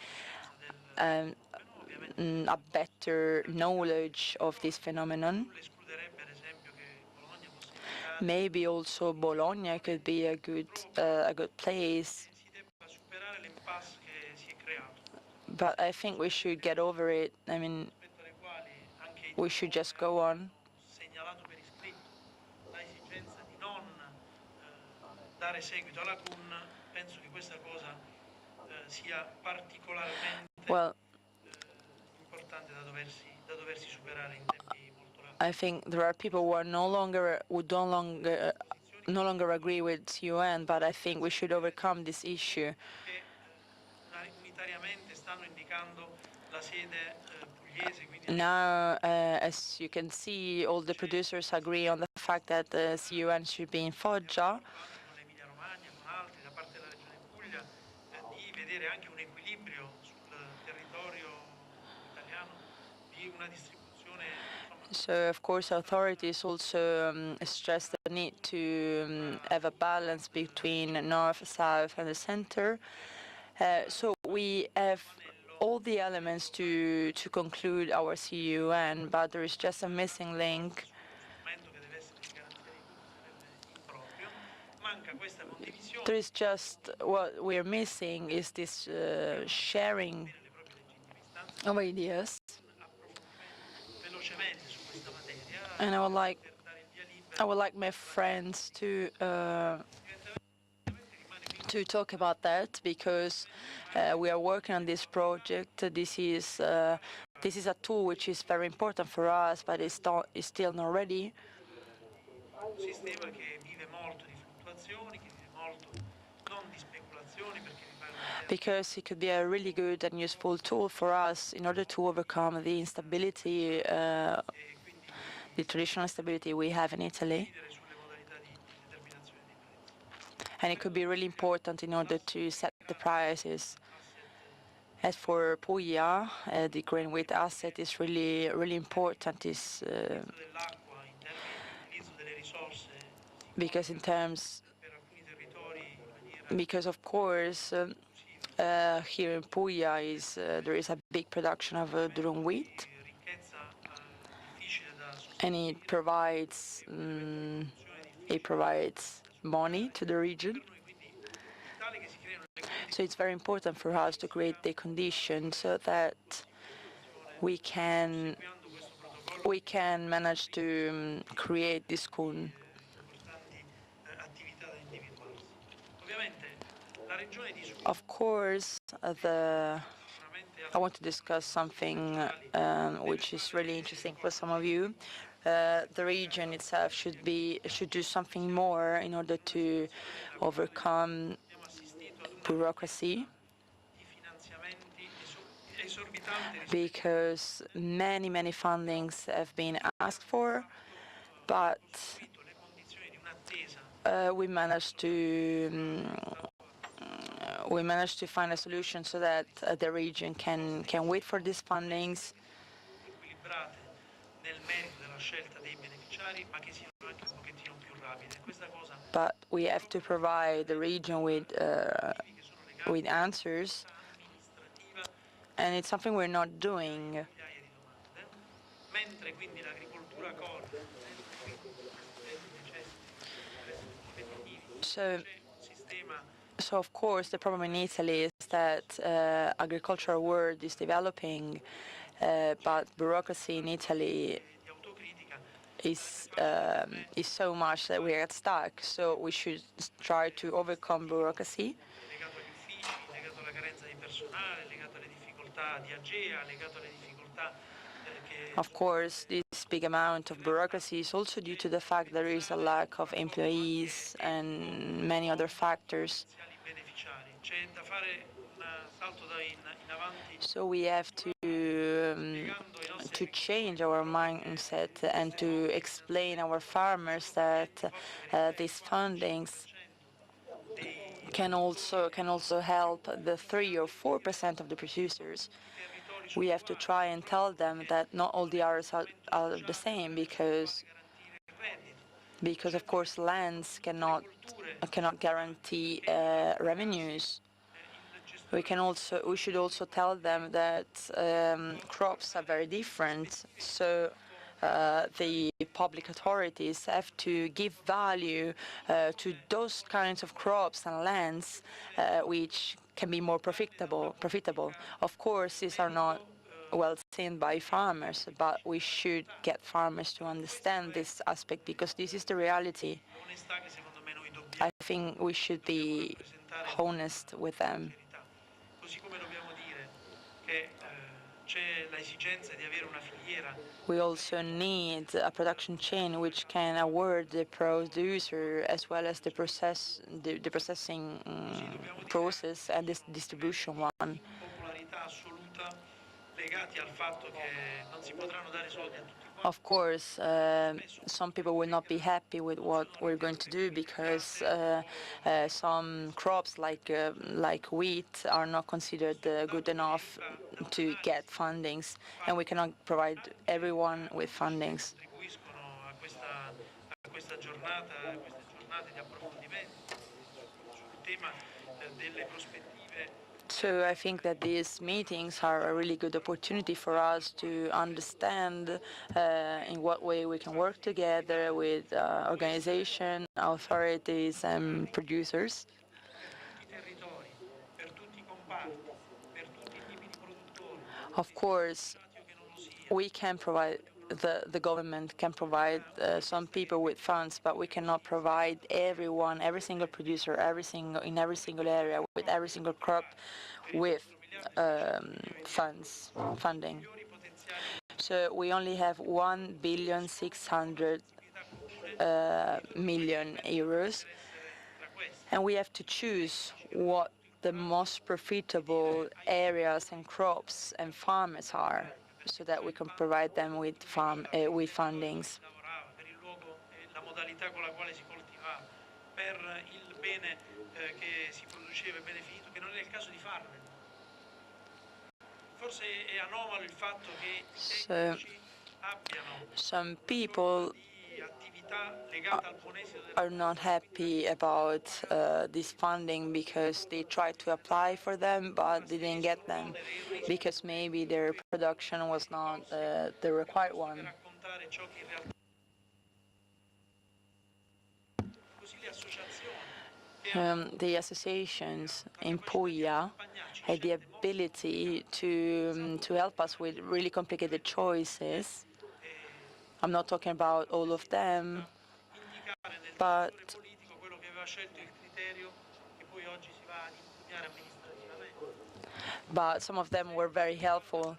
A: a better knowledge of this phenomenon. Maybe also Bologna could be a good place. But I think we should get over it. I mean, we should just go on. Well, I think there are people who are no longer agree with UN, but I think we should overcome this issue. Now, as you can see, all the producers agree on the fact that the CUN should be in Foggia. So, of course, authorities also stress the need to have a balance between north, south, and the center. So we have all the elements to conclude our CUN, but there is just a missing link. There is just what we're missing is this sharing of ideas. And I would like my friends to talk about that, because we are working on this project. This is a tool which is very important for us, but it's still not ready. Because it could be a really good and useful tool for us in order to overcome the instability, the traditional instability we have in Italy. And it could be really important in order to set the prices. As for Puglia, the green wheat asset is really important. Because of course, here in Puglia there is a big production of durum wheat, and it provides money to the region. So it's very important for us to create the conditions so that we can manage to create this CUN. Of course, I want to discuss something which is really interesting for some of you. The region itself should do something more in order to overcome bureaucracy, because many fundings have been asked for, but we managed to find a solution so that the region can wait for these fundings, but we have to provide the region with answers, and it's something we're not doing. So of course, the problem in Italy is that agricultural world is developing, but bureaucracy in Italy is so much that we get stuck. So we should try to overcome bureaucracy. Of course, this big amount of bureaucracy is also due to the fact there is a lack of employees and many other factors. So we have to change our mindset and to explain our farmers that these fundings can also help the 3 or 4% of the producers. We have to try and tell them that not all the areas are the same, because of course lands cannot guarantee revenues. We should also tell them that crops are very different. So the public authorities have to give value to those kinds of crops and lands which can be more profitable. Of course, these are not well seen by farmers, but we should get farmers to understand this aspect, because this is the reality. I think we should be honest with them. We also need a production chain which can award the producer as well as the processing process and this distribution one. Of course, some people will not be happy with what we're going to do because some crops like wheat are not considered good enough to get fundings, and we cannot provide everyone with fundings. So I think that these meetings are a really good opportunity for us to understand in what way we can work together with organization, authorities, and producers. Of course, we can provide the government can provide some people with funds, but we cannot provide everyone, every single producer, in every single area, with every single crop, with funding. So we only have 1,600 million euros, and we have to choose what the most profitable areas and crops and farmers are, so that we can provide them with fundings. So some people are not happy about this funding because they tried to apply for them but didn't get them because maybe their production was not the required one. The associations in Puglia had the ability to help us with really complicated choices. I'm not talking about all of them, but some of them were very helpful.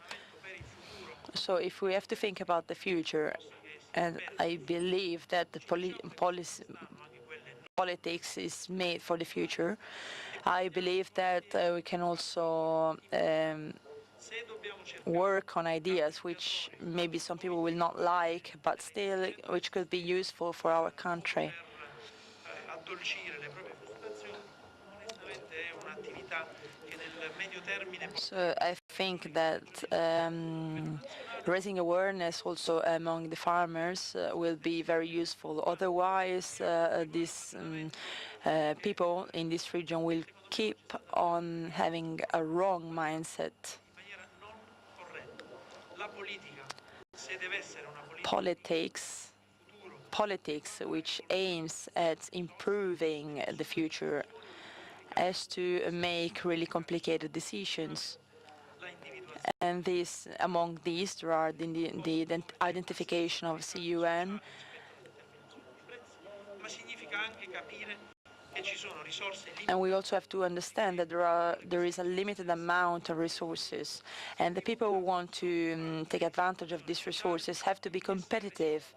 A: So if we have to think about the future, and I believe that the politics is made for the future, I believe that we can also work on ideas which maybe some people will not like, but still which could be useful for our country. So I think that raising awareness also among the farmers will be very useful. Otherwise, these people in this region will keep on having a wrong mindset. Politics which aims at improving the future, has to make really complicated decisions. And among these, there are the identification of CUN, and we also have to understand that there is a limited amount of resources, and the people who want to take advantage of these resources have to be competitive.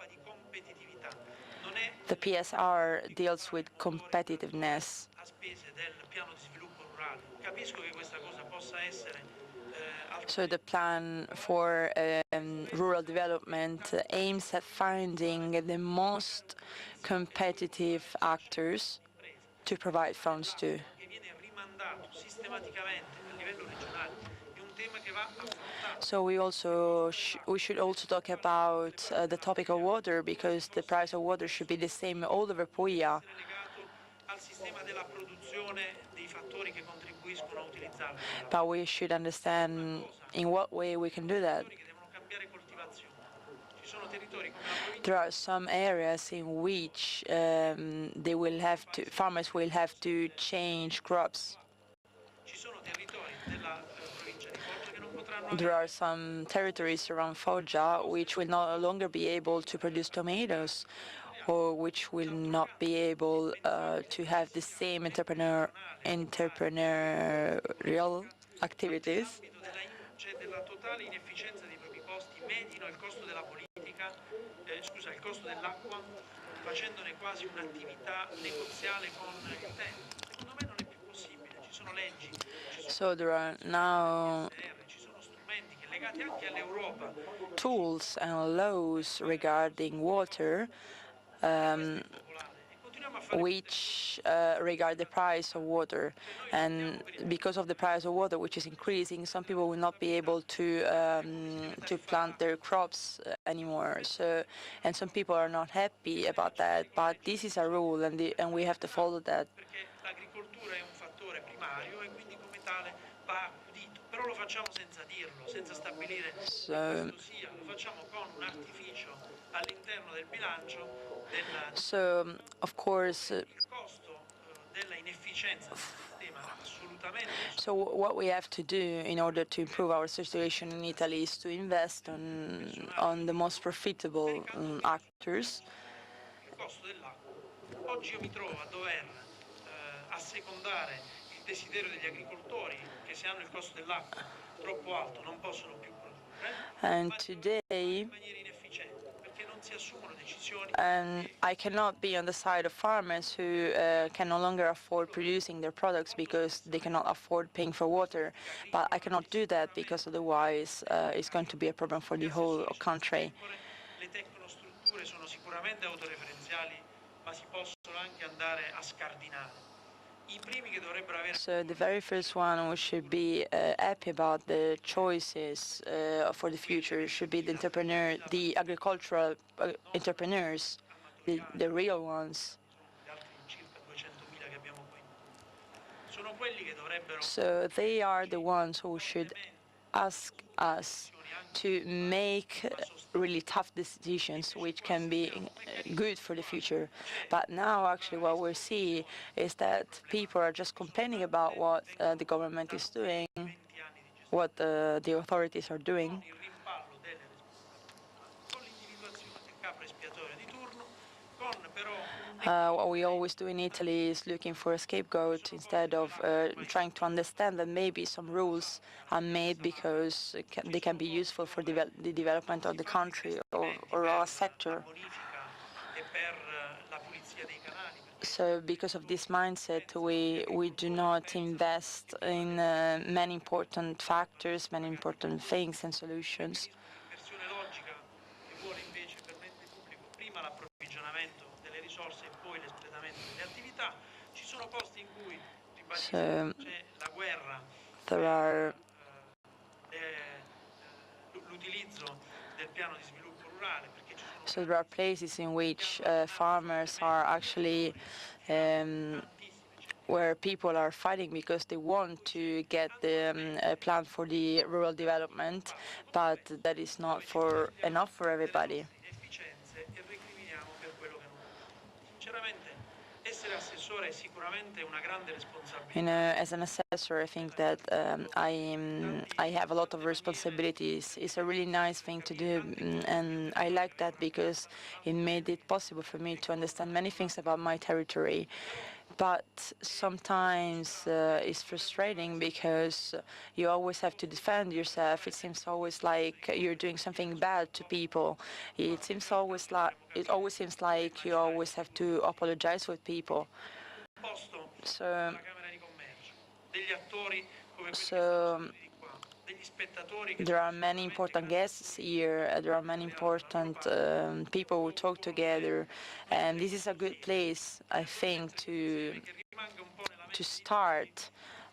A: The PSR deals with competitiveness. So the plan for rural development aims at finding the most competitive actors to provide funds to. So we should also talk about the topic of water, because the price of water should be the same all over Puglia. But we should understand in what way we can do that. There are some areas in which farmers will have to change crops. There are some territories around Foggia which will no longer be able to produce tomatoes, or which will not be able to have the same entrepreneurial activities. So there are now tools and laws regarding water, which regard the price of water. And because of the price of water, which is increasing, some people will not be able to plant their crops anymore. So, and some people are not happy about that. But this is a rule, and we have to follow that. So, of course, so what we have to do in order to improve our situation in Italy is to invest on the most profitable actors.
C: Oggi io mi trovo a dover assecondare il desiderio degli agricoltori che se hanno il costo dell'acqua troppo alto non possono più produrre,
A: And today,
C: in maniera inefficiente, perché non si assumono decisioni.
A: and I cannot be on the side of farmers who can no longer afford producing their products because they cannot afford paying for water. But I cannot do that because otherwise it's going to be a problem for the whole country.
C: Le tecnostrutture sono sicuramente autoreferenziali, ma si possono anche andare a scardinare. I primi che dovrebbero avere.
A: So the very first one we should be happy about the choices for the future should be the agricultural entrepreneurs, the real ones. So they are the ones who should ask us to make really tough decisions which can be good for the future. But now actually what we see is that people are just complaining about what the government is doing, what the authorities are doing. What we always do in Italy is looking for a scapegoat instead of trying to understand that maybe some rules are made because they can be useful for the development of the country or our sector. So because of this mindset, we do not invest in many important factors, many important things and solutions. So there are places in which farmers are actually where people are fighting because they want to get the plan for the rural development, but that is not enough for everybody. You know, as an assessor, I think that I have a lot of responsibilities. It's a really nice thing to do, and I like that because it made it possible for me to understand many things about my territory. But sometimes it's frustrating because you always have to defend yourself. It seems always like you're doing something bad to people. It always seems like you always have to apologize with people. So there are many important guests here. There are many important people who talk together, and this is a good place, I think, to start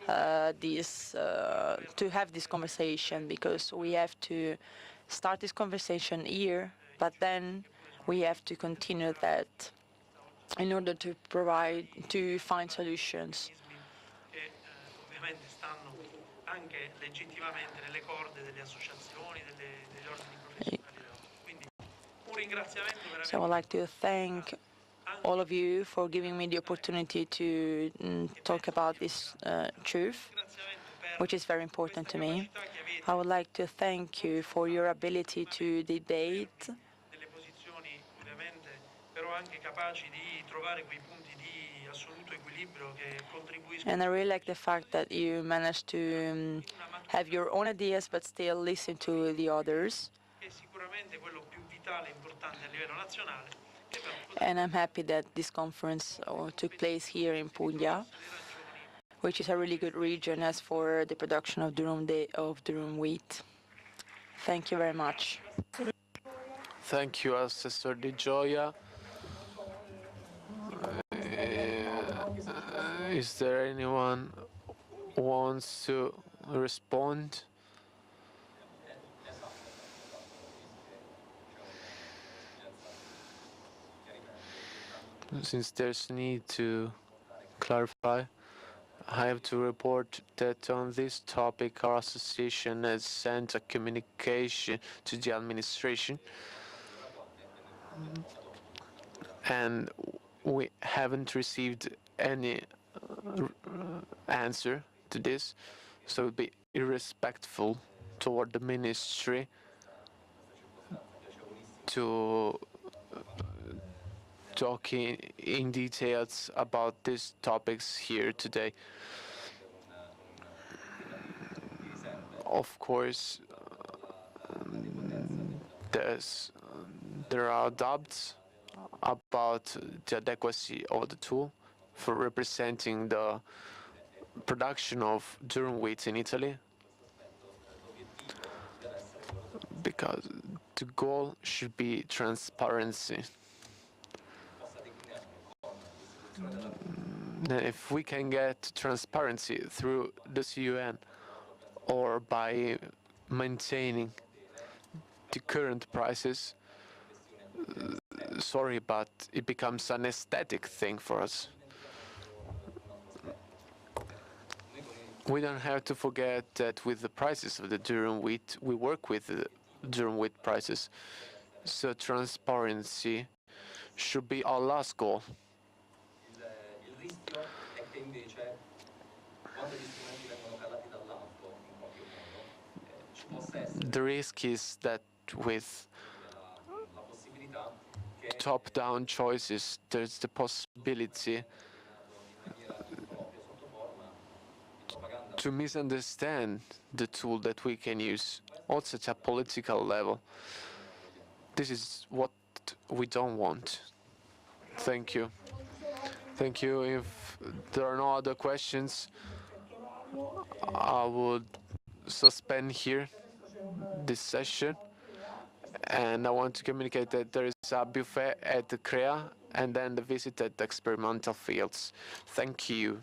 A: to have this conversation, because we have to start this conversation here, but then we have to continue that in order to find solutions.
C: Anche legittimamente nelle corde delle associazioni, degli ordini professionali. Quindi un ringraziamento veramente.
A: So I would like to thank all of you for giving me the opportunity to talk about this truth, which is very important to me. I would like to thank you for your ability to debate,
C: delle posizioni ovviamente, però anche capaci di trovare quei punti di assoluto equilibrio che contribuiscono.
A: and I really like the fact that you managed to have your own ideas but still listen to the others.
C: È sicuramente quello più vitale e importante a livello nazionale.
A: And I'm happy that this conference took place here in Puglia, which is a really good region as for the production of durum wheat. Thank you very much.
B: Thank you, Assessor Di Gioia. Is there anyone who wants to respond? Since there's need to clarify, I have to report that on this topic our association has sent a communication to the administration and we haven't received any answer to this, so it would be irrespectful toward the ministry to talk in details about these topics here today. Of course, there are doubts about the adequacy of the tool for representing the production of durum wheat in Italy, because the goal should be transparency. If we can get transparency through the CUN or by maintaining the current prices, sorry, but it becomes an aesthetic thing for us. We don't have to forget that with the prices of the durum wheat, we work with the durum wheat prices. So transparency should be our last goal. The risk is that with top-down choices, there's the possibility to misunderstand the tool that we can use, also at a political level. This is what we don't want. Thank you. Thank you. If there are no other questions, I would suspend here this session. And I want to communicate that there is a buffet at the CREA and then the visit at the experimental fields. Thank you.